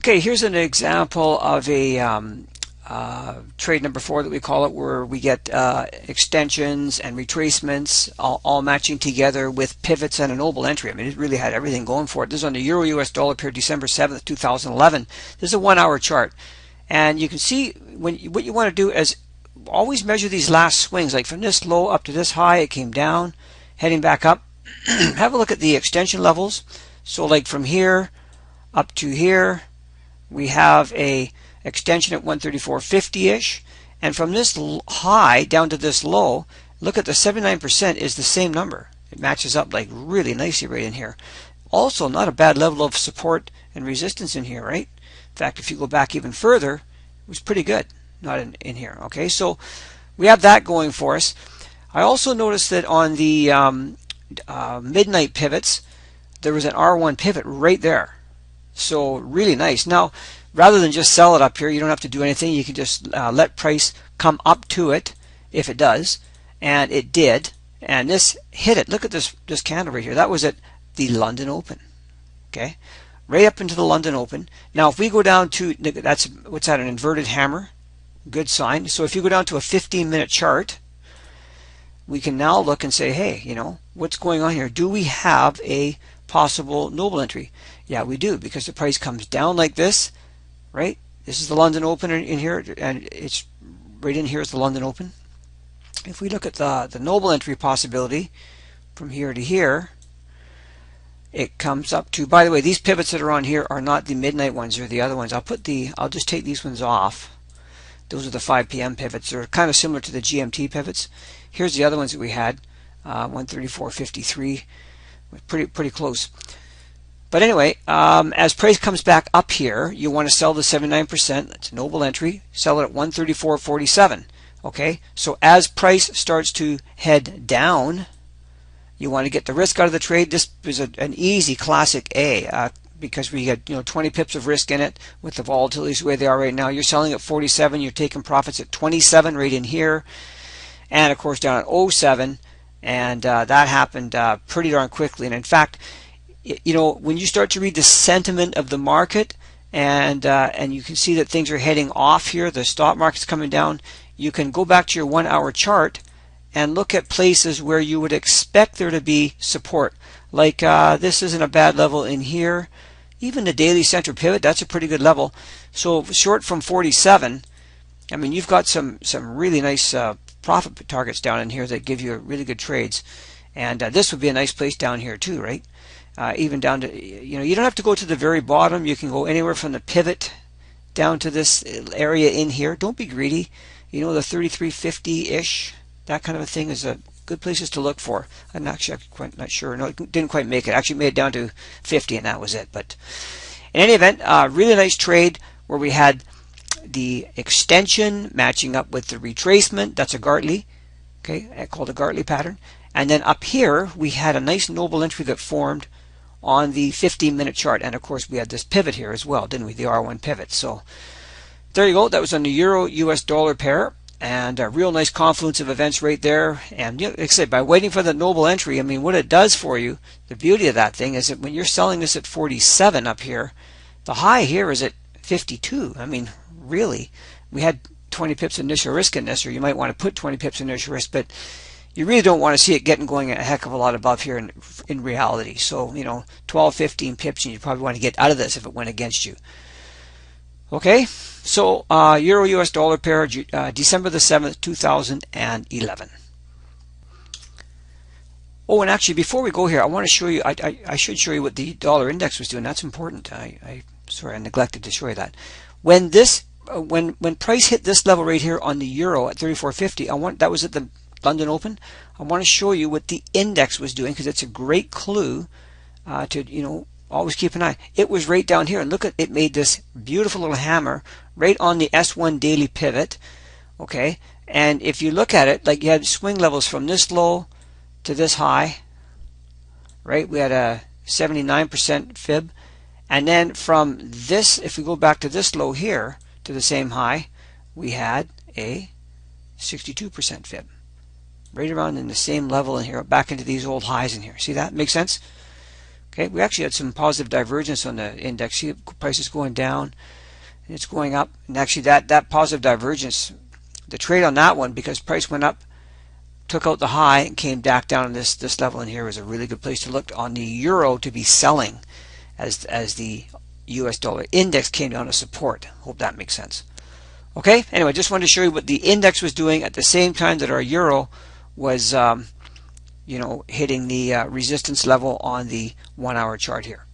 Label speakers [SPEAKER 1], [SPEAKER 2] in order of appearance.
[SPEAKER 1] Okay, here's an example of a trade number 4 that we call it, where we get extensions and retracements all matching together with pivots and a noble entry. I mean, it really had everything going for it. This is on the Euro US dollar pair, December 7th, 2011. This is a 1 hour chart. And you can see what you want to do is always measure these last swings, like from this low up to this high, it came down, heading back up. Have a look at the extension levels. So like from here up to here, we have a extension at 134.50-ish, and from this high down to this low, look at the 79% is the same number. It matches up like really nicely right in here. Also, not a bad level of support and resistance in here, right? In fact, if you go back even further, it was pretty good, not in here. Okay, so we have that going for us. I also noticed that on the midnight pivots, there was an R1 pivot right there. So really nice. Now, rather than just sell it up here, you don't have to do anything. You can just let price come up to it if it does, and it did. And this hit it. Look at this candle right here. That was at the London Open. Okay, right up into the London Open. Now, if we go down to, that's what's that? An inverted hammer. Good sign. So if you go down to a 15-minute chart, we can now look and say, hey, you know, what's going on here? Do we have a possible noble entry? Yeah, we do, because the price comes down like this, right? This is the London Open in here, and it's right in here is the London Open. If we look at the noble entry possibility from here to here, it comes up to, by the way, these pivots that are on here are not the midnight ones, or the other ones. I'll just take these ones off. Those are the 5 p.m. pivots. They're kind of similar to the GMT pivots. Here's the other ones that we had, 134.53, pretty close. But anyway, as price comes back up here, you want to sell the 79%. That's a noble entry. Sell it at 134.47. Okay, so as price starts to head down, you want to get the risk out of the trade. This is an easy classic A, because we had 20 pips of risk in it with the volatilities the way they are right now. You're selling at 47. You're taking profits at 27 right in here, and of course down at 07. And that happened pretty darn quickly. And in fact, when you start to read the sentiment of the market, and you can see that things are heading off here, the stock market's coming down, you can go back to your 1 hour chart and look at places where you would expect there to be support. Like this isn't a bad level in here. Even the daily center pivot, that's a pretty good level. So short from 47, I mean, you've got some really nice profit targets down in here that give you really good trades. And this would be a nice place down here too, right? Even down to, you don't have to go to the very bottom. You can go anywhere from the pivot down to this area in here. Don't be greedy. The 33.50-ish, that kind of a thing is a good places to look for. I'm actually quite not sure. No, it didn't quite make it. Actually made it down to 50, and that was it. But in any event, really nice trade where we had the extension matching up with the retracement. That's a Gartley, okay, called a Gartley pattern. And then up here, we had a nice noble entry that formed on the 15-minute chart. And of course, we had this pivot here as well, didn't we? The R1 pivot. So there you go. That was on the Euro US dollar pair. And a real nice confluence of events right there. And like I said, by waiting for the noble entry, I mean, what it does for you, the beauty of that thing is that when you're selling this at 47 up here, the high here is at 52. I mean, really, we had 20 pips initial risk in this, or you might want to put 20 pips initial risk, but you really don't want to see it going a heck of a lot above here in reality. So, 12, 15 pips, and you probably want to get out of this if it went against you. Okay, so Euro US dollar pair, December the 7th, 2011. Oh, and actually, before we go here, I want to show you, I should show you what the dollar index was doing. That's important. Sorry, I neglected to show you that. When price hit this level right here on the euro at 34.50, that was at the London Open. I want to show you what the index was doing, because it's a great clue to always keep an eye. It was right down here, and look at it, made this beautiful little hammer right on the S1 daily pivot. Okay, and if you look at it, like, you had swing levels from this low to this high, right? We had a 79% fib, and then from this, if we go back to this low here to the same high, we had a 62% fib, right around in the same level in here, back into these old highs in here. See that? Makes sense? Okay, we actually had some positive divergence on the index. See, price is going down, and it's going up. And actually, that positive divergence, the trade on that one, because price went up, took out the high, and came back down on this level in here, was a really good place to look on the euro to be selling, as the U.S. dollar index came down to support. Hope that makes sense. Okay. Anyway, just wanted to show you what the index was doing at the same time that our euro was, hitting the resistance level on the 1 hour chart here.